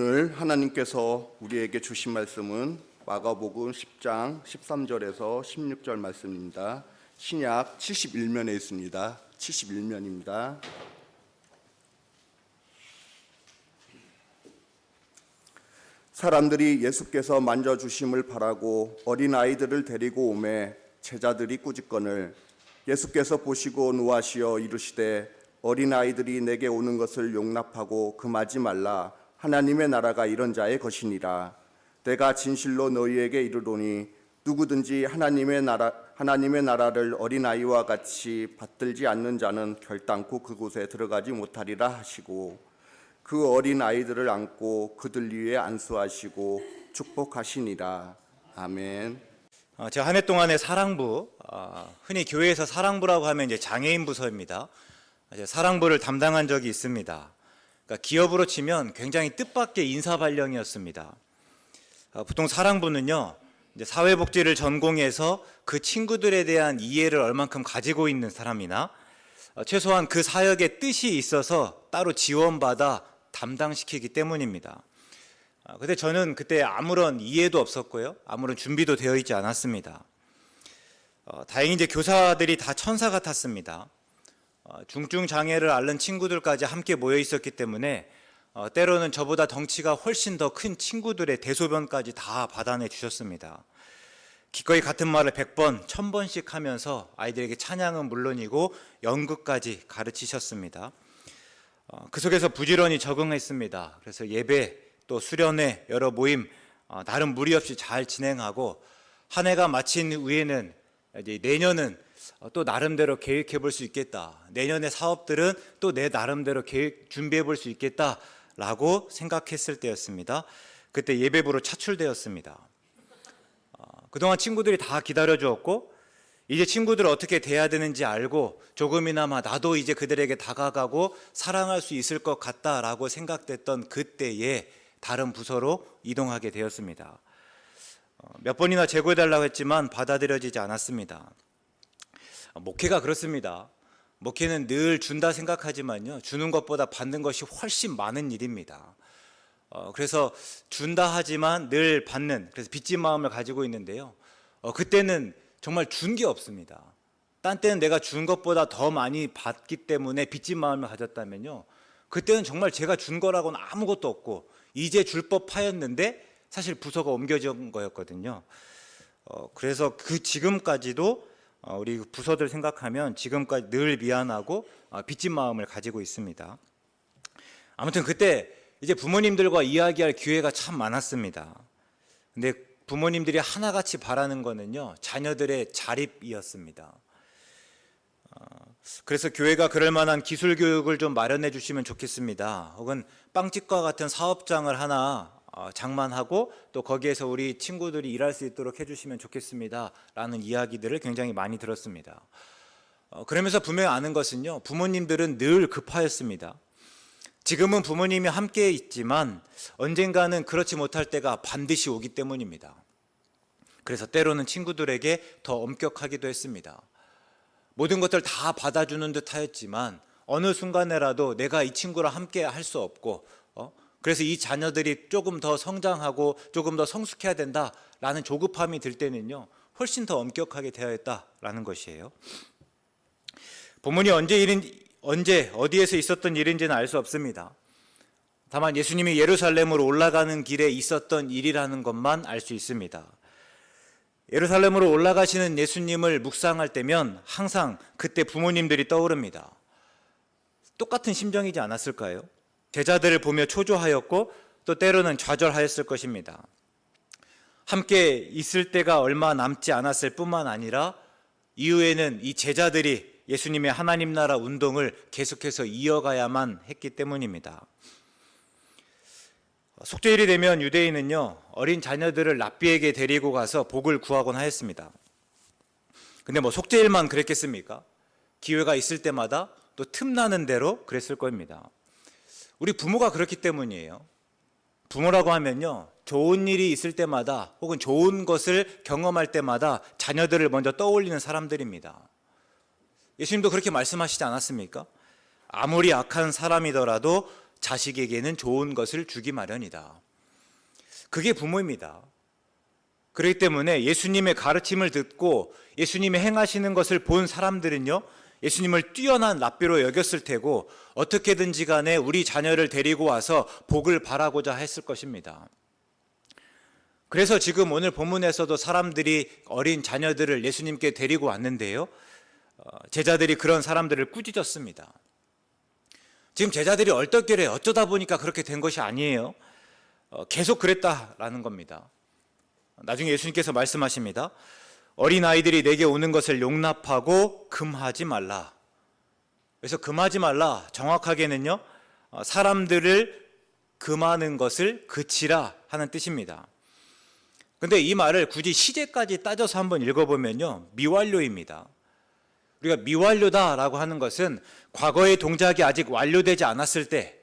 오늘 하나님께서 우리에게 주신 말씀은 마가복음 10장 13절에서 16절 말씀입니다. 신약 71면에 있습니다. 71면입니다. 사람들이 예수께서 만져주심을 바라고 어린아이들을 데리고 오매 제자들이 꾸짖거늘 예수께서 보시고 노하시어 이르시되 어린아이들이 내게 오는 것을 용납하고 금하지 말라. 하나님의 나라가 이런 자의 것이니라. 내가 진실로 너희에게 이르노니 누구든지 하나님의 나라를 어린아이와 같이 받들지 않는 자는 결단코 그곳에 들어가지 못하리라 하시고 그 어린아이들을 안고 그들 위에 안수하시고 축복하시니라. 아멘. 제가 한 해 동안의 사랑부, 흔히 교회에서 사랑부라고 하면 이제 장애인 부서입니다. 사랑부를 담당한 적이 있습니다. 그러니까 기업으로 치면 굉장히 뜻밖의 인사발령이었습니다. 보통 사랑부는요, 이제 사회복지를 전공해서 그 친구들에 대한 이해를 얼만큼 가지고 있는 사람이나 최소한 그 사역에 뜻이 있어서 따로 지원받아 담당시키기 때문입니다. 근데 저는 그때 아무런 이해도 없었고요, 아무런 준비도 되어 있지 않았습니다. 다행히 이제 교사들이 다 천사 같았습니다. 중증 장애를 앓는 친구들까지 함께 모여 있었기 때문에 때로는 저보다 덩치가 훨씬 더 큰 친구들의 대소변까지 다 받아내 주셨습니다. 기꺼이 같은 말을 100번, 1000번씩 하면서 아이들에게 찬양은 물론이고 연극까지 가르치셨습니다. 그 속에서 부지런히 적응했습니다. 그래서 예배, 또 수련회, 여러 모임 나름 무리 없이 잘 진행하고 한 해가 마친 후에는 이제 내년은 또 나름대로 계획해 볼 수 있겠다. 내년의 사업들은 또 내 나름대로 계획 준비해 볼 수 있겠다라고 생각했을 때였습니다. 그때 예배부로 차출되었습니다. 그동안 친구들이 다 기다려 주었고 이제 친구들을 어떻게 대해야 되는지 알고 조금이나마 나도 이제 그들에게 다가가고 사랑할 수 있을 것 같다라고 생각됐던 그때에 다른 부서로 이동하게 되었습니다. 몇 번이나 재고해달라고 했지만 받아들여지지 않았습니다. 목회가 그렇습니다. 목회는 늘 준다 생각하지만요, 주는 것보다 받는 것이 훨씬 많은 일입니다. 그래서 준다 하지만 늘 받는, 그래서 빚진 마음을 가지고 있는데요, 그때는 정말 준 게 없습니다. 딴 때는 내가 준 것보다 더 많이 받기 때문에 빚진 마음을 가졌다면요, 그때는 정말 제가 준 거라고는 아무것도 없고 이제 줄 법하였는데 사실 부서가 옮겨진 거였거든요. 그래서 그 지금까지도 우리 부서들 생각하면 지금까지 늘 미안하고 빚진 마음을 가지고 있습니다. 아무튼 그때 이제 부모님들과 이야기할 기회가 참 많았습니다. 근데 부모님들이 하나같이 바라는 거는요, 자녀들의 자립이었습니다. 그래서 교회가 그럴 만한 기술 교육을 좀 마련해 주시면 좋겠습니다. 혹은 빵집과 같은 사업장을 하나 장만하고 또 거기에서 우리 친구들이 일할 수 있도록 해주시면 좋겠습니다 라는 이야기들을 굉장히 많이 들었습니다. 그러면서 분명히 아는 것은요, 부모님들은 늘 급하였습니다. 지금은 부모님이 함께 있지만 언젠가는 그렇지 못할 때가 반드시 오기 때문입니다. 그래서 때로는 친구들에게 더 엄격하기도 했습니다. 모든 것들 다 받아주는 듯 하였지만 어느 순간에라도 내가 이 친구랑 함께 할 수 없고 그래서 이 자녀들이 조금 더 성장하고 조금 더 성숙해야 된다라는 조급함이 들 때는요, 훨씬 더 엄격하게 되어야 했다라는 것이에요. 본문이 언제 어디에서 있었던 일인지는 알 수 없습니다. 다만 예수님이 예루살렘으로 올라가는 길에 있었던 일이라는 것만 알 수 있습니다. 예루살렘으로 올라가시는 예수님을 묵상할 때면 항상 그때 부모님들이 떠오릅니다. 똑같은 심정이지 않았을까요? 제자들을 보며 초조하였고 또 때로는 좌절하였을 것입니다. 함께 있을 때가 얼마 남지 않았을 뿐만 아니라 이후에는 이 제자들이 예수님의 하나님 나라 운동을 계속해서 이어가야만 했기 때문입니다. 속죄일이 되면 유대인은요, 어린 자녀들을 랍비에게 데리고 가서 복을 구하곤 하였습니다. 근데 속죄일만 그랬겠습니까? 기회가 있을 때마다 또 틈나는 대로 그랬을 겁니다. 우리 부모가 그렇기 때문이에요. 부모라고 하면요, 좋은 일이 있을 때마다 혹은 좋은 것을 경험할 때마다 자녀들을 먼저 떠올리는 사람들입니다. 예수님도 그렇게 말씀하시지 않았습니까? 아무리 악한 사람이더라도 자식에게는 좋은 것을 주기 마련이다. 그게 부모입니다. 그렇기 때문에 예수님의 가르침을 듣고 예수님이 행하시는 것을 본 사람들은요, 예수님을 뛰어난 랍비로 여겼을 테고 어떻게든지 간에 우리 자녀를 데리고 와서 복을 바라고자 했을 것입니다. 그래서 지금 오늘 본문에서도 사람들이 어린 자녀들을 예수님께 데리고 왔는데요, 제자들이 그런 사람들을 꾸짖었습니다. 지금 제자들이 얼떨결에 어쩌다 보니까 그렇게 된 것이 아니에요. 계속 그랬다라는 겁니다. 나중에 예수님께서 말씀하십니다. 어린아이들이 내게 오는 것을 용납하고 금하지 말라. 그래서 금하지 말라, 정확하게는요, 사람들을 금하는 것을 그치라 하는 뜻입니다. 근데 이 말을 굳이 시제까지 따져서 한번 읽어보면요, 미완료입니다. 우리가 미완료다라고 하는 것은 과거의 동작이 아직 완료되지 않았을 때,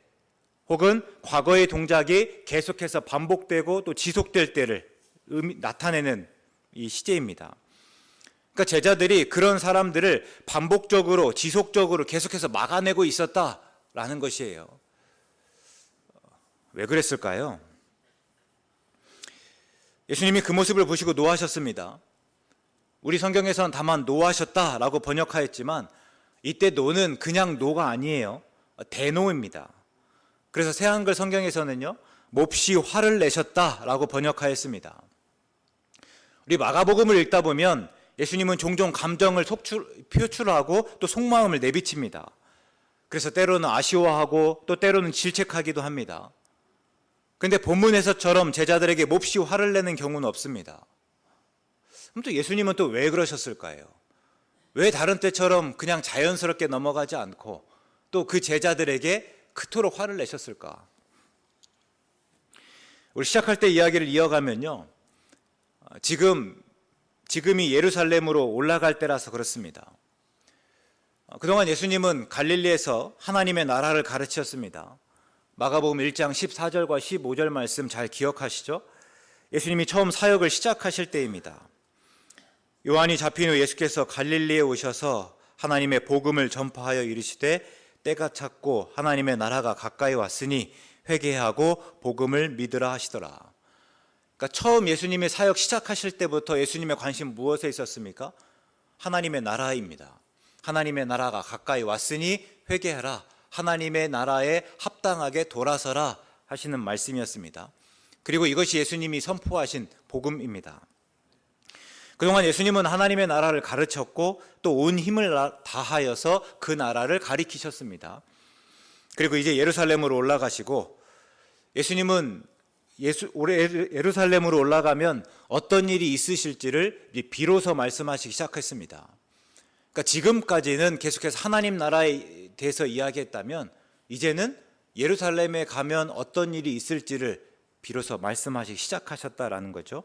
혹은 과거의 동작이 계속해서 반복되고 또 지속될 때를 나타내는 이 시제입니다. 그러니까 제자들이 그런 사람들을 반복적으로 지속적으로 계속해서 막아내고 있었다라는 것이에요. 왜 그랬을까요? 예수님이 그 모습을 보시고 노하셨습니다. 우리 성경에서는 다만 노하셨다라고 번역하였지만 이때 노는 그냥 노가 아니에요. 대노입니다. 그래서 새한글 성경에서는요, 몹시 화를 내셨다라고 번역하였습니다. 우리 마가복음을 읽다 보면 예수님은 종종 감정을 표출하고 또 속마음을 내비칩니다. 그래서 때로는 아쉬워하고 또 때로는 질책하기도 합니다. 그런데 본문에서처럼 제자들에게 몹시 화를 내는 경우는 없습니다. 그럼 또 예수님은 또 왜 그러셨을까요? 왜 다른 때처럼 그냥 자연스럽게 넘어가지 않고 또 그 제자들에게 그토록 화를 내셨을까? 우리 시작할 때 이야기를 이어가면요, 지금이 예루살렘으로 올라갈 때라서 그렇습니다. 그동안 예수님은 갈릴리에서 하나님의 나라를 가르치셨습니다. 마가복음 1장 14절과 15절 말씀 잘 기억하시죠? 예수님이 처음 사역을 시작하실 때입니다. 요한이 잡힌 후 예수께서 갈릴리에 오셔서 하나님의 복음을 전파하여 이르시되 때가 찼고 하나님의 나라가 가까이 왔으니 회개하고 복음을 믿으라 하시더라. 그러니까 처음 예수님의 사역 시작하실 때부터 예수님의 관심 무엇에 있었습니까? 하나님의 나라입니다. 하나님의 나라가 가까이 왔으니 회개하라. 하나님의 나라에 합당하게 돌아서라 하시는 말씀이었습니다. 그리고 이것이 예수님이 선포하신 복음입니다. 그동안 예수님은 하나님의 나라를 가르쳤고 또 온 힘을 다하여서 그 나라를 가리키셨습니다. 그리고 이제 예루살렘으로 올라가시고, 예수님은 예루살렘으로 올라가면 어떤 일이 있으실지를 비로소 말씀하시기 시작했습니다. 그러니까 지금까지는 계속해서 하나님 나라에 대해서 이야기했다면 이제는 예루살렘에 가면 어떤 일이 있을지를 비로소 말씀하시기 시작하셨다라는 거죠.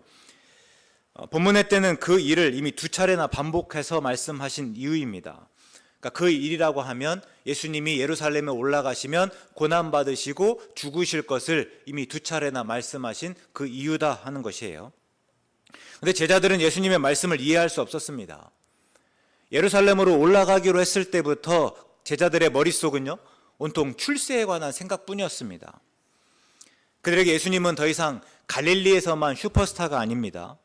본문의 때는 그 일을 이미 2차례나 반복해서 말씀하신 이유입니다. 그러니까 그 일이라고 하면 예수님이 예루살렘에 올라가시면 고난받으시고 죽으실 것을 이미 2차례나 말씀하신 그 이유다 하는 것이에요. 그런데 제자들은 예수님의 말씀을 이해할 수 없었습니다. 예루살렘으로 올라가기로 했을 때부터 제자들의 머릿속은요, 온통 출세에 관한 생각뿐이었습니다. 그들에게 예수님은 더 이상 갈릴리에서만 슈퍼스타가 아닙니다.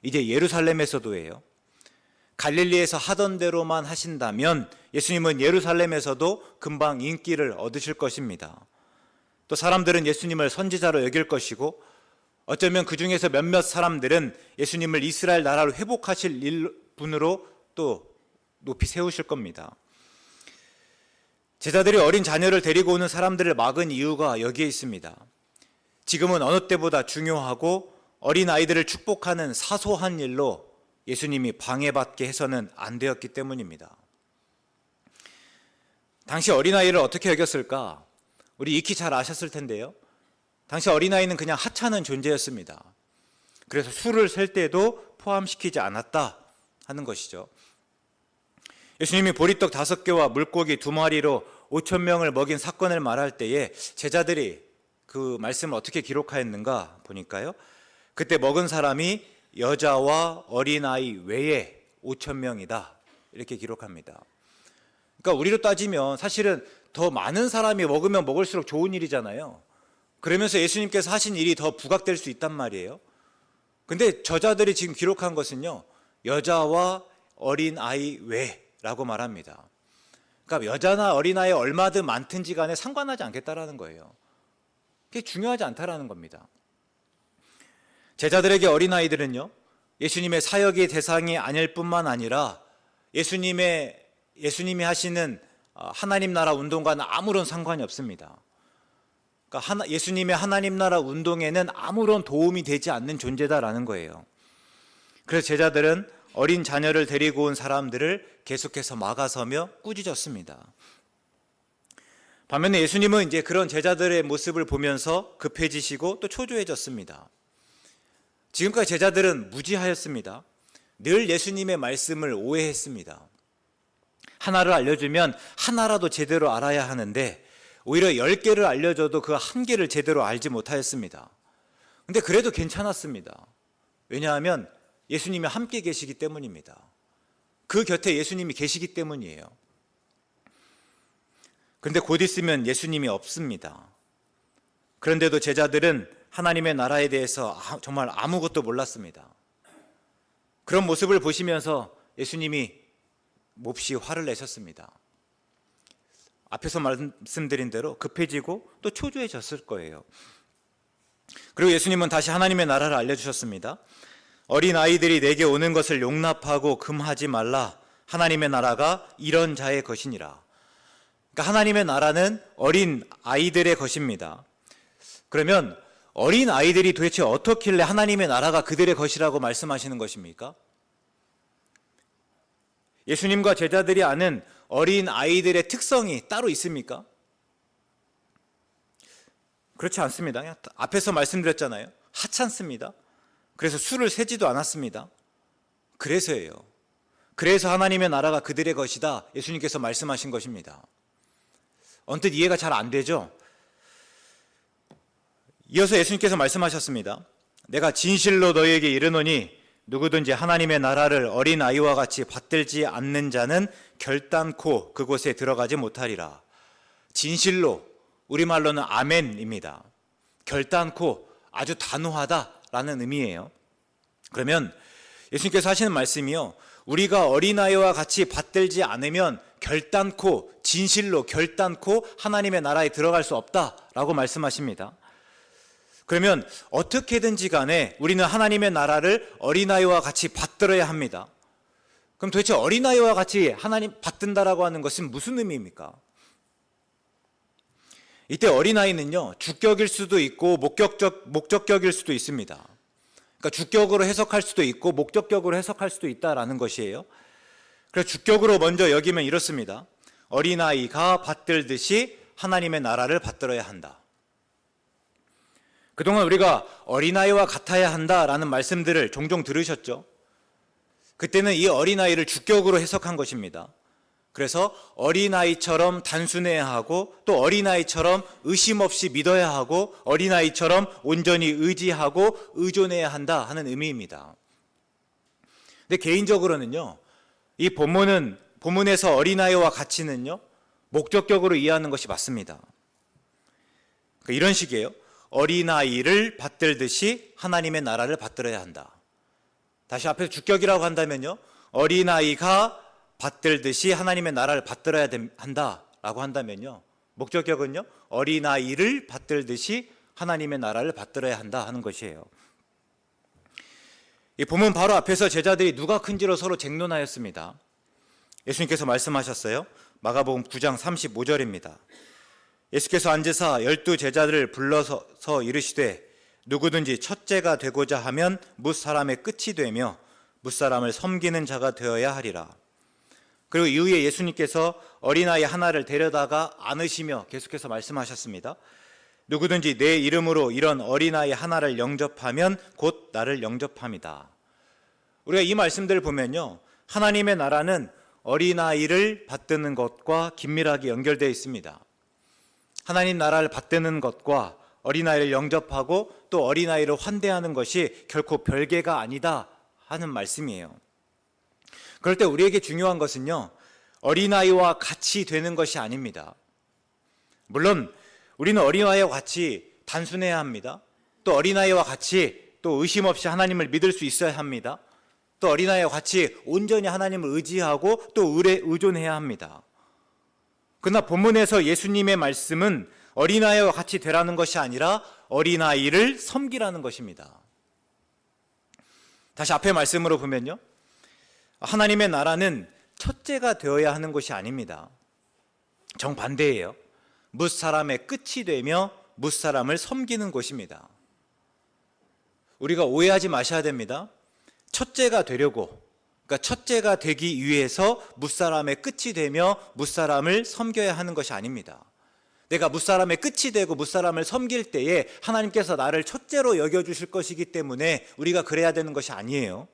이제 예루살렘에서도예요. 갈릴리에서 하던 대로만 하신다면 예수님은 예루살렘에서도 금방 인기를 얻으실 것입니다. 또 사람들은 예수님을 선지자로 여길 것이고, 어쩌면 그 중에서 몇몇 사람들은 예수님을 이스라엘 나라를 회복하실 분으로 또 높이 세우실 겁니다. 제자들이 어린 자녀를 데리고 오는 사람들을 막은 이유가 여기에 있습니다. 지금은 어느 때보다 중요하고 어린 아이들을 축복하는 사소한 일로 예수님이 방해받게 해서는 안 되었기 때문입니다. 당시 어린아이를 어떻게 여겼을까? 우리 익히 잘 아셨을 텐데요. 당시 어린아이는 그냥 하찮은 존재였습니다. 그래서 술을 셀 때도 포함시키지 않았다 하는 것이죠. 예수님이 보리떡 5개와 물고기 2마리로 5,000명을 먹인 사건을 말할 때에 제자들이 그 말씀을 어떻게 기록하였는가 보니까요, 그때 먹은 사람이 여자와 어린아이 외에 5,000명이다 이렇게 기록합니다. 그러니까 우리로 따지면 사실은 더 많은 사람이 먹으면 먹을수록 좋은 일이잖아요. 그러면서 예수님께서 하신 일이 더 부각될 수 있단 말이에요. 근데 저자들이 지금 기록한 것은요, 여자와 어린아이 외라고 말합니다. 그러니까 여자나 어린아이 얼마든 많든지 간에 상관하지 않겠다라는 거예요. 그게 중요하지 않다라는 겁니다. 제자들에게 어린아이들은요, 예수님의 사역의 대상이 아닐 뿐만 아니라 예수님이 하시는 하나님 나라 운동과는 아무런 상관이 없습니다. 그러니까 예수님의 하나님 나라 운동에는 아무런 도움이 되지 않는 존재다라는 거예요. 그래서 제자들은 어린 자녀를 데리고 온 사람들을 계속해서 막아서며 꾸짖었습니다. 반면에 예수님은 이제 그런 제자들의 모습을 보면서 급해지시고 또 초조해졌습니다. 지금까지 제자들은 무지하였습니다. 늘 예수님의 말씀을 오해했습니다. 하나를 알려주면 하나라도 제대로 알아야 하는데 오히려 10개를 알려줘도 그 한 개를 제대로 알지 못하였습니다. 근데 그래도 괜찮았습니다. 왜냐하면 예수님이 함께 계시기 때문입니다. 그 곁에 예수님이 계시기 때문이에요. 그런데 곧 있으면 예수님이 없습니다. 그런데도 제자들은 하나님의 나라에 대해서 정말 아무것도 몰랐습니다. 그런 모습을 보시면서 예수님이 몹시 화를 내셨습니다. 앞에서 말씀드린 대로 급해지고 또 초조해졌을 거예요. 그리고 예수님은 다시 하나님의 나라를 알려주셨습니다. 어린 아이들이 내게 오는 것을 용납하고 금하지 말라. 하나님의 나라가 이런 자의 것이니라. 그러니까 하나님의 나라는 어린 아이들의 것입니다. 그러면 어린 아이들이 도대체 어떻길래 하나님의 나라가 그들의 것이라고 말씀하시는 것입니까? 예수님과 제자들이 아는 어린 아이들의 특성이 따로 있습니까? 그렇지 않습니다. 그냥 앞에서 말씀드렸잖아요. 하찮습니다. 그래서 술을 세지도 않았습니다. 그래서예요. 그래서 하나님의 나라가 그들의 것이다. 예수님께서 말씀하신 것입니다. 언뜻 이해가 잘 안 되죠? 이어서 예수님께서 말씀하셨습니다. 내가 진실로 너희에게 이르노니 누구든지 하나님의 나라를 어린아이와 같이 받들지 않는 자는 결단코 그곳에 들어가지 못하리라. 진실로, 우리말로는 아멘입니다. 결단코, 아주 단호하다라는 의미예요. 그러면 예수님께서 하시는 말씀이요, 우리가 어린아이와 같이 받들지 않으면 결단코, 진실로 결단코 하나님의 나라에 들어갈 수 없다라고 말씀하십니다. 그러면 어떻게든지 간에 우리는 하나님의 나라를 어린아이와 같이 받들어야 합니다. 그럼 도대체 어린아이와 같이 하나님 받든다라고 하는 것은 무슨 의미입니까? 이때 어린아이는요, 주격일 수도 있고 목적격일 수도 있습니다. 그러니까 주격으로 해석할 수도 있고 목적격으로 해석할 수도 있다라는 것이에요. 그래서 주격으로 먼저 여기면 이렇습니다. 어린아이가 받들듯이 하나님의 나라를 받들어야 한다. 그동안 우리가 어린아이와 같아야 한다라는 말씀들을 종종 들으셨죠? 그때는 이 어린아이를 주격으로 해석한 것입니다. 그래서 어린아이처럼 단순해야 하고 또 어린아이처럼 의심 없이 믿어야 하고 어린아이처럼 온전히 의지하고 의존해야 한다 하는 의미입니다. 근데 개인적으로는요, 이 본문에서 어린아이와 같이는요, 목적격으로 이해하는 것이 맞습니다. 그러니까 이런 식이에요. 어린아이를 받들듯이 하나님의 나라를 받들어야 한다. 다시 앞에서 주격이라고 한다면요, 어린아이가 받들듯이 하나님의 나라를 받들어야 한다라고 한다면요, 목적격은요, 어린아이를 받들듯이 하나님의 나라를 받들어야 한다 하는 것이에요. 이 본문 바로 앞에서 제자들이 누가 큰지로 서로 쟁론하였습니다. 예수님께서 말씀하셨어요. 마가복음 9장 35절입니다. 예수께서 앉으사 12 제자들을 불러서 이르시되 누구든지 첫째가 되고자 하면 뭇사람의 끝이 되며 뭇사람을 섬기는 자가 되어야 하리라. 그리고 이후에 예수님께서 어린아이 하나를 데려다가 안으시며 계속해서 말씀하셨습니다. 누구든지 내 이름으로 이런 어린아이 하나를 영접하면 곧 나를 영접함이다. 우리가 이 말씀들을 보면요, 하나님의 나라는 어린아이를 받드는 것과 긴밀하게 연결되어 있습니다. 하나님 나라를 받드는 것과 어린아이를 영접하고 또 어린아이를 환대하는 것이 결코 별개가 아니다 하는 말씀이에요. 그럴 때 우리에게 중요한 것은요, 어린아이와 같이 되는 것이 아닙니다. 물론 우리는 어린아이와 같이 단순해야 합니다. 또 어린아이와 같이 또 의심 없이 하나님을 믿을 수 있어야 합니다. 또 어린아이와 같이 온전히 하나님을 의지하고 또 의존해야 합니다. 그러나 본문에서 예수님의 말씀은 어린아이와 같이 되라는 것이 아니라 어린아이를 섬기라는 것입니다. 다시 앞에 말씀으로 보면요, 하나님의 나라는 첫째가 되어야 하는 것이 아닙니다. 정반대예요. 뭇사람의 끝이 되며 뭇사람을 섬기는 것입니다. 우리가 오해하지 마셔야 됩니다. 첫째가 되려고, 그러니까 첫째가 되기 위해서 뭇사람의 끝이 되며 뭇사람을 섬겨야 하는 것이 아닙니다. 내가 뭇사람의 끝이 되고 뭇사람을 섬길 때에 하나님께서 나를 첫째로 여겨주실 것이기 때문에 우리가 그래야 되는 것이 아니에요.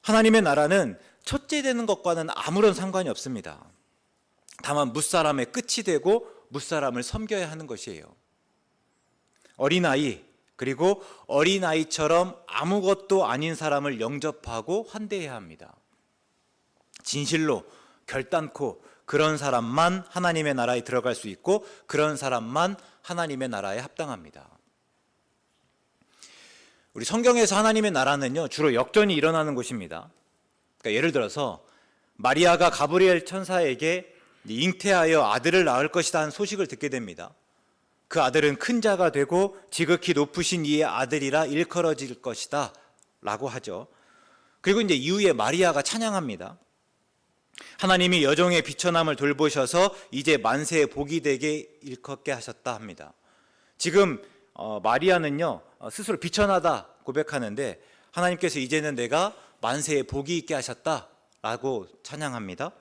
하나님의 나라는 첫째 되는 것과는 아무런 상관이 없습니다. 다만 뭇사람의 끝이 되고 뭇사람을 섬겨야 하는 것이에요. 어린아이, 그리고 어린아이처럼 아무것도 아닌 사람을 영접하고 환대해야 합니다. 진실로 결단코 그런 사람만 하나님의 나라에 들어갈 수 있고 그런 사람만 하나님의 나라에 합당합니다. 우리 성경에서 하나님의 나라는요, 주로 역전이 일어나는 곳입니다. 그러니까 예를 들어서 마리아가 가브리엘 천사에게 잉태하여 아들을 낳을 것이다 한 소식을 듣게 됩니다. 그 아들은 큰 자가 되고 지극히 높으신 이의 아들이라 일컬어질 것이다 라고 하죠. 그리고 이제 이후에 마리아가 찬양합니다. 하나님이 여종의 비천함을 돌보셔서 이제 만세의 복이 되게 일컫게 하셨다 합니다. 지금 마리아는요, 스스로 비천하다 고백하는데 하나님께서 이제는 내가 만세의 복이 있게 하셨다 라고 찬양합니다.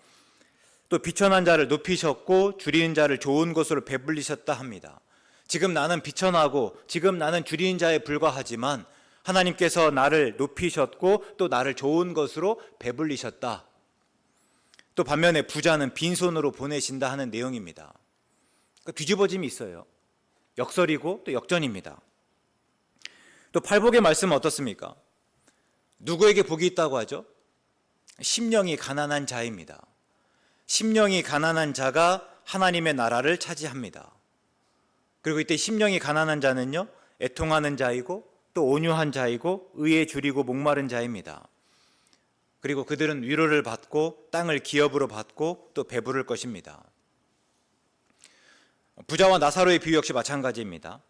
또 비천한 자를 높이셨고 줄이는 자를 좋은 것으로 배불리셨다 합니다. 지금 나는 비천하고 지금 나는 줄이는 자에 불과하지만 하나님께서 나를 높이셨고 또 나를 좋은 것으로 배불리셨다. 또 반면에 부자는 빈손으로 보내신다 하는 내용입니다. 그러니까 뒤집어짐이 있어요. 역설이고 또 역전입니다. 또 팔복의 말씀은 어떻습니까? 누구에게 복이 있다고 하죠? 심령이 가난한 자입니다. 심령이 가난한 자가 하나님의 나라를 차지합니다. 그리고 이때 심령이 가난한 자는요, 애통하는 자이고 또 온유한 자이고 의에 줄이고 목마른 자입니다. 그리고 그들은 위로를 받고 땅을 기업으로 받고 또 배부를 것입니다. 부자와 나사로의 비유 역시 마찬가지입니다.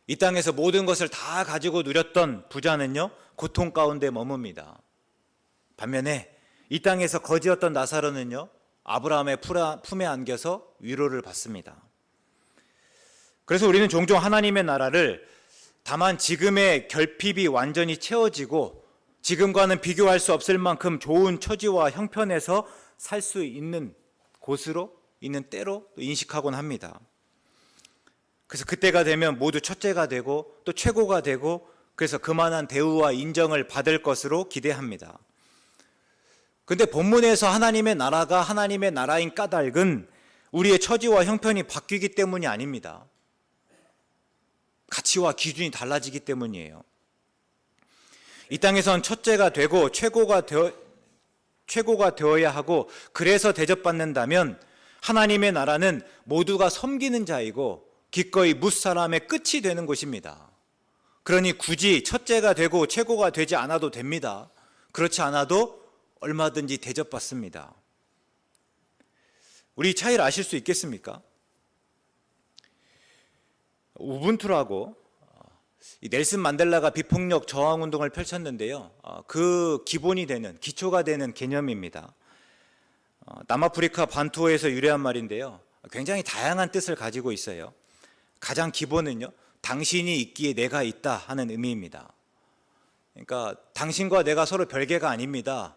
이 땅에서 모든 것을 다 가지고 누렸던 부자는요, 고통 가운데 머뭅니다. 반면에 이 땅에서 거지였던 나사로는요, 아브라함의 품에 안겨서 위로를 받습니다. 그래서 우리는 종종 하나님의 나라를 다만 지금의 결핍이 완전히 채워지고 지금과는 비교할 수 없을 만큼 좋은 처지와 형편에서 살 수 있는 곳으로, 있는 때로 인식하곤 합니다. 그래서 그때가 되면 모두 첫째가 되고 또 최고가 되고 그래서 그만한 대우와 인정을 받을 것으로 기대합니다. 그런데 본문에서 하나님의 나라가 하나님의 나라인 까닭은 우리의 처지와 형편이 바뀌기 때문이 아닙니다. 가치와 기준이 달라지기 때문이에요. 이 땅에선 첫째가 되고 최고가 되어야 하고 그래서 대접받는다면 하나님의 나라는 모두가 섬기는 자이고 기꺼이 뭇사람의 끝이 되는 곳입니다. 그러니 굳이 첫째가 되고 최고가 되지 않아도 됩니다. 그렇지 않아도 얼마든지 대접받습니다. 우리 차이를 아실 수 있겠습니까? 우분투라고 이 넬슨 만델라가 비폭력 저항 운동을 펼쳤는데요. 그 기본이 되는, 기초가 되는 개념입니다. 남아프리카 반투어에서 유래한 말인데요. 굉장히 다양한 뜻을 가지고 있어요. 가장 기본은요, 당신이 있기에 내가 있다 하는 의미입니다. 그러니까 당신과 내가 서로 별개가 아닙니다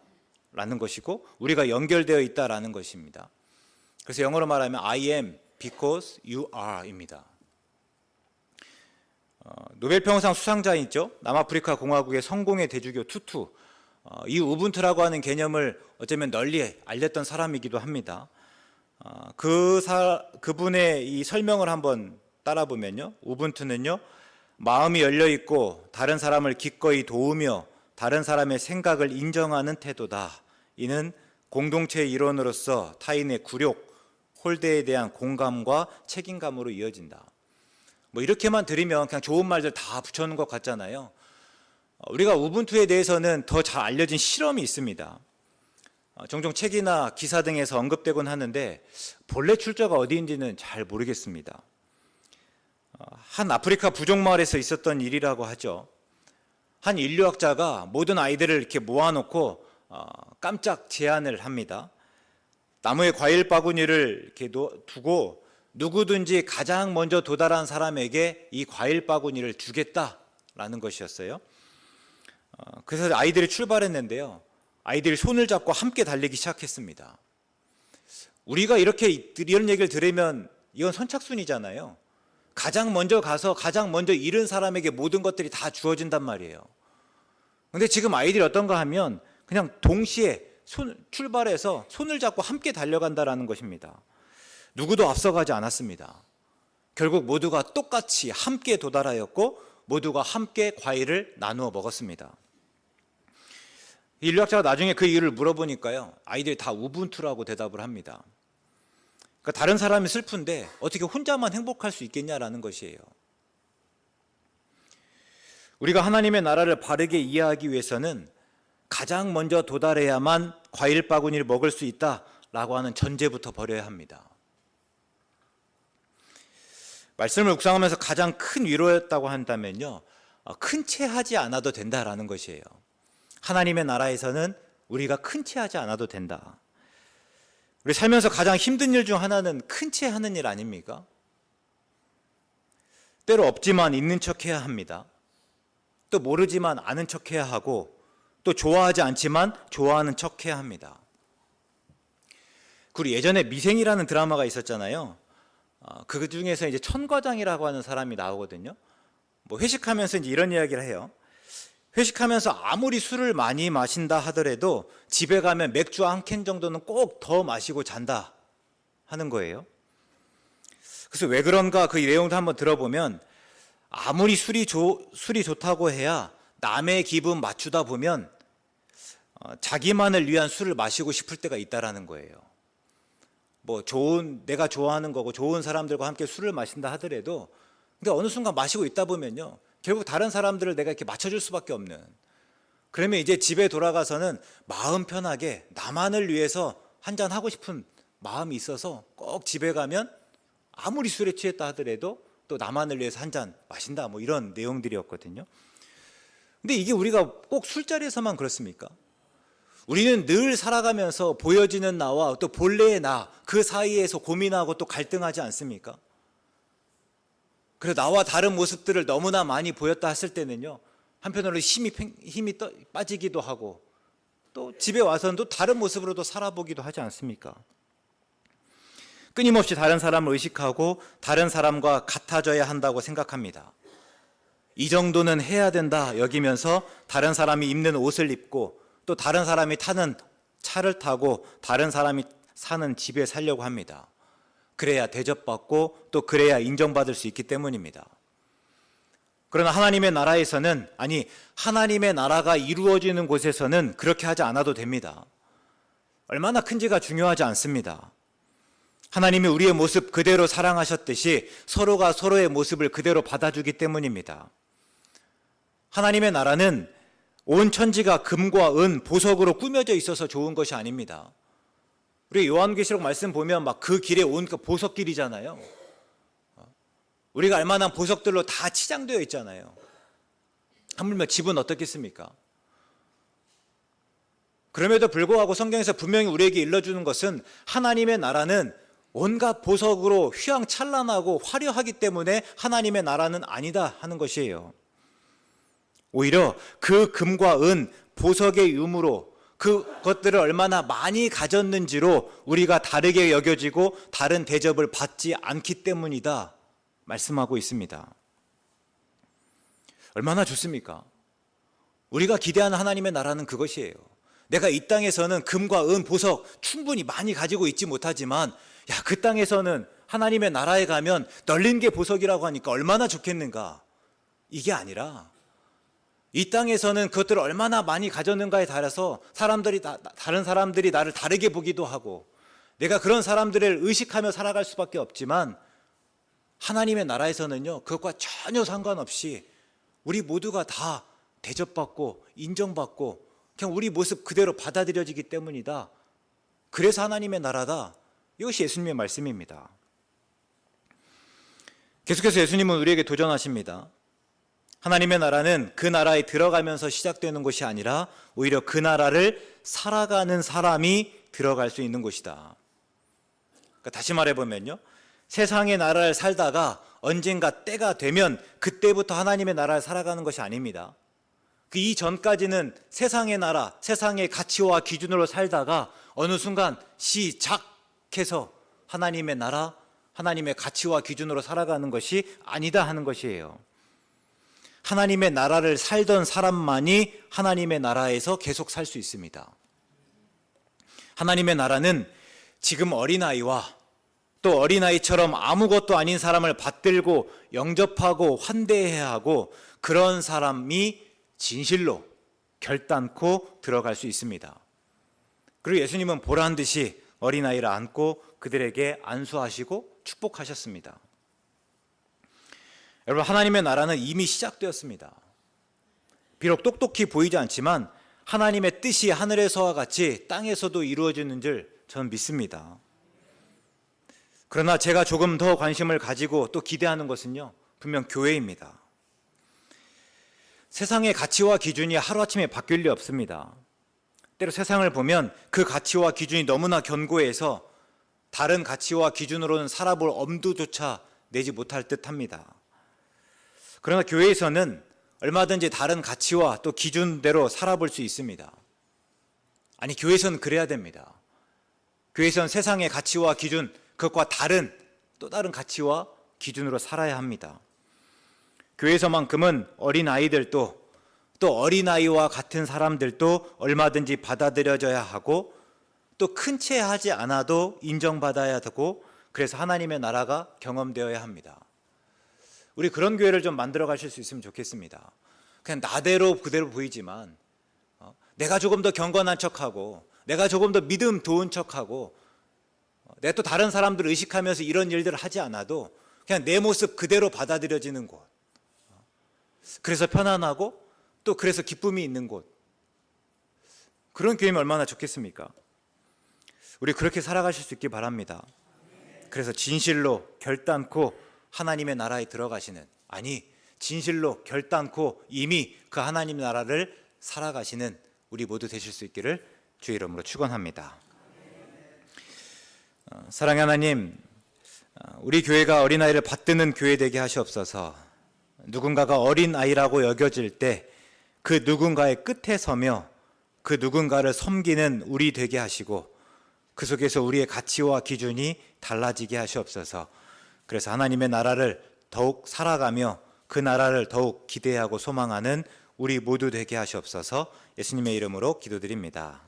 라는 것이고 우리가 연결되어 있다라는 것입니다. 그래서 영어로 말하면 I am because you are 입니다. 노벨평화상 수상자이죠. 남아프리카 공화국의 성공의 대주교 투투, 이 우분투라고 하는 개념을 어쩌면 널리 알렸던 사람이기도 합니다. 그분의 이 설명을 한번 따라 보면요, 우분투는요, 마음이 열려 있고 다른 사람을 기꺼이 도우며 다른 사람의 생각을 인정하는 태도다. 이는 공동체의 일원으로서 타인의 굴욕, 홀대에 대한 공감과 책임감으로 이어진다. 뭐 이렇게만 들으면 그냥 좋은 말들 다 붙여놓은 것 같잖아요. 우리가 우분투에 대해서는 더 잘 알려진 실험이 있습니다. 종종 책이나 기사 등에서 언급되곤 하는데 본래 출처가 어디인지는 잘 모르겠습니다. 한 아프리카 부족 마을에서 있었던 일이라고 하죠. 한 인류학자가 모든 아이들을 이렇게 모아놓고 깜짝 제안을 합니다. 나무에 과일 바구니를 이렇게 두고 누구든지 가장 먼저 도달한 사람에게 이 과일 바구니를 주겠다라는 것이었어요. 그래서 아이들이 출발했는데요. 아이들이 손을 잡고 함께 달리기 시작했습니다. 우리가 이렇게 이런 얘기를 들으면 이건 선착순이잖아요. 가장 먼저 가서 가장 먼저 잃은 사람에게 모든 것들이 다 주어진단 말이에요. 근데 지금 아이들이 어떤가 하면 그냥 동시에 출발해서 손을 잡고 함께 달려간다라는 것입니다. 누구도 앞서가지 않았습니다. 결국 모두가 똑같이 함께 도달하였고 모두가 함께 과일을 나누어 먹었습니다. 인류학자가 나중에 그 이유를 물어보니까요, 아이들이 다 우분투라고 대답을 합니다. 그러니까 다른 사람이 슬픈데 어떻게 혼자만 행복할 수 있겠냐라는 것이에요. 우리가 하나님의 나라를 바르게 이해하기 위해서는 가장 먼저 도달해야만 과일 바구니를 먹을 수 있다라고 하는 전제부터 버려야 합니다. 말씀을 묵상하면서 가장 큰 위로였다고 한다면요, 큰 채 하지 않아도 된다라는 것이에요. 하나님의 나라에서는 우리가 큰 채 하지 않아도 된다. 우리 살면서 가장 힘든 일 중 하나는 큰 채 하는 일 아닙니까? 때로 없지만 있는 척 해야 합니다. 또 모르지만 아는 척 해야 하고, 또 좋아하지 않지만 좋아하는 척 해야 합니다. 그리고 예전에 미생이라는 드라마가 있었잖아요. 그 중에서 이제 천과장이라고 하는 사람이 나오거든요. 뭐 회식하면서 이제 이런 이야기를 해요. 회식하면서 아무리 술을 많이 마신다 하더라도 집에 가면 맥주 한 캔 정도는 꼭 더 마시고 잔다 하는 거예요. 그래서 왜 그런가 그 내용도 한번 들어보면, 아무리 술이 좋다고 해야 남의 기분 맞추다 보면 자기만을 위한 술을 마시고 싶을 때가 있다라는 거예요. 뭐 내가 좋아하는 거고 좋은 사람들과 함께 술을 마신다 하더라도, 근데 어느 순간 마시고 있다 보면요, 결국 다른 사람들을 내가 이렇게 맞춰줄 수밖에 없는, 그러면 이제 집에 돌아가서는 마음 편하게 나만을 위해서 한잔 하고 싶은 마음이 있어서 꼭 집에 가면 아무리 술에 취했다 하더라도 또 나만을 위해서 한잔 마신다, 뭐 이런 내용들이었거든요. 근데 이게 우리가 꼭 술자리에서만 그렇습니까? 우리는 늘 살아가면서 보여지는 나와 또 본래의 나, 그 사이에서 고민하고 또 갈등하지 않습니까? 그래서 나와 다른 모습들을 너무나 많이 보였다 했을 때는요, 한편으로 힘이 빠지기도 하고, 또 집에 와서는 또 다른 모습으로도 살아보기도 하지 않습니까? 끊임없이 다른 사람을 의식하고 다른 사람과 같아져야 한다고 생각합니다. 이 정도는 해야 된다 여기면서 다른 사람이 입는 옷을 입고, 또 다른 사람이 타는 차를 타고 다른 사람이 사는 집에 살려고 합니다. 그래야 대접받고 또 그래야 인정받을 수 있기 때문입니다. 그러나 하나님의 나라에서는, 아니 하나님의 나라가 이루어지는 곳에서는 그렇게 하지 않아도 됩니다. 얼마나 큰지가 중요하지 않습니다. 하나님이 우리의 모습 그대로 사랑하셨듯이 서로가 서로의 모습을 그대로 받아주기 때문입니다. 하나님의 나라는 온 천지가 금과 은, 보석으로 꾸며져 있어서 좋은 것이 아닙니다. 우리 요한계시록 말씀 보면 막 그 길에 온 보석길이잖아요. 우리가 알만한 보석들로 다 치장되어 있잖아요. 하물며 집은 어떻겠습니까? 그럼에도 불구하고 성경에서 분명히 우리에게 일러주는 것은, 하나님의 나라는 온갖 보석으로 휘황찬란하고 화려하기 때문에 하나님의 나라는 아니다 하는 것이에요. 오히려 그 금과 은, 보석의 유무로 그것들을 얼마나 많이 가졌는지로 우리가 다르게 여겨지고 다른 대접을 받지 않기 때문이다 말씀하고 있습니다. 얼마나 좋습니까? 우리가 기대하는 하나님의 나라는 그것이에요. 내가 이 땅에서는 금과 은, 보석 충분히 많이 가지고 있지 못하지만, 그 땅에서는 하나님의 나라에 가면 널린 게 보석이라고 하니까 얼마나 좋겠는가, 이게 아니라 이 땅에서는 그것들을 얼마나 많이 가졌는가에 따라서 다른 사람들이 나를 다르게 보기도 하고, 내가 그런 사람들을 의식하며 살아갈 수밖에 없지만 하나님의 나라에서는요, 그것과 전혀 상관없이 우리 모두가 다 대접받고 인정받고 그냥 우리 모습 그대로 받아들여지기 때문이다. 그래서 하나님의 나라다. 이것이 예수님의 말씀입니다. 계속해서 예수님은 우리에게 도전하십니다. 하나님의 나라는 그 나라에 들어가면서 시작되는 것이 아니라 오히려 그 나라를 살아가는 사람이 들어갈 수 있는 곳이다. 그러니까 다시 말해보면요, 세상의 나라를 살다가 언젠가 때가 되면 그때부터 하나님의 나라를 살아가는 것이 아닙니다. 그 이전까지는 세상의 나라, 세상의 가치와 기준으로 살다가 어느 순간 시작해서 하나님의 나라, 하나님의 가치와 기준으로 살아가는 것이 아니다 하는 것이에요. 하나님의 나라를 살던 사람만이 하나님의 나라에서 계속 살 수 있습니다. 하나님의 나라는 지금 어린아이와 또 어린아이처럼 아무것도 아닌 사람을 받들고 영접하고 환대해야 하고 그런 사람이 진실로 결단코 들어갈 수 있습니다. 그리고 예수님은 보란 듯이 어린아이를 안고 그들에게 안수하시고 축복하셨습니다. 여러분, 하나님의 나라는 이미 시작되었습니다. 비록 똑똑히 보이지 않지만 하나님의 뜻이 하늘에서와 같이 땅에서도 이루어지는 줄 저는 믿습니다. 그러나 제가 조금 더 관심을 가지고 또 기대하는 것은요, 분명 교회입니다. 세상의 가치와 기준이 하루아침에 바뀔 리 없습니다. 때로 세상을 보면 그 가치와 기준이 너무나 견고해서 다른 가치와 기준으로는 살아볼 엄두조차 내지 못할 듯합니다. 그러나 교회에서는 얼마든지 다른 가치와 또 기준대로 살아볼 수 있습니다. 아니, 교회에서는 그래야 됩니다. 교회에서는 세상의 가치와 기준, 그것과 다른 또 다른 가치와 기준으로 살아야 합니다. 교회에서만큼은 어린아이들도 또 어린아이와 같은 사람들도 얼마든지 받아들여져야 하고 또 큰 채 하지 않아도 인정받아야 되고 그래서 하나님의 나라가 경험되어야 합니다. 우리 그런 교회를 좀 만들어 가실 수 있으면 좋겠습니다. 그냥 나대로 그대로 보이지만 내가 조금 더 경건한 척하고 내가 조금 더 믿음 도운 척하고 내가 또 다른 사람들을 의식하면서 이런 일들을 하지 않아도 그냥 내 모습 그대로 받아들여지는 곳, 그래서 편안하고 또 그래서 기쁨이 있는 곳, 그런 교회면 얼마나 좋겠습니까? 우리 그렇게 살아가실 수 있기 바랍니다. 그래서 진실로 결단코 하나님의 나라에 들어가시는, 아니 진실로 결단코 이미 그 하나님 나라를 살아가시는 우리 모두 되실 수 있기를 주의 이름으로 축원합니다. 사랑의 하나님, 우리 교회가 어린아이를 받드는 교회 되게 하시옵소서. 누군가가 어린아이라고 여겨질 때 그 누군가의 끝에 서며 그 누군가를 섬기는 우리 되게 하시고 그 속에서 우리의 가치와 기준이 달라지게 하시옵소서. 그래서 하나님의 나라를 더욱 살아가며 그 나라를 더욱 기대하고 소망하는 우리 모두 되게 하시옵소서. 예수님의 이름으로 기도드립니다.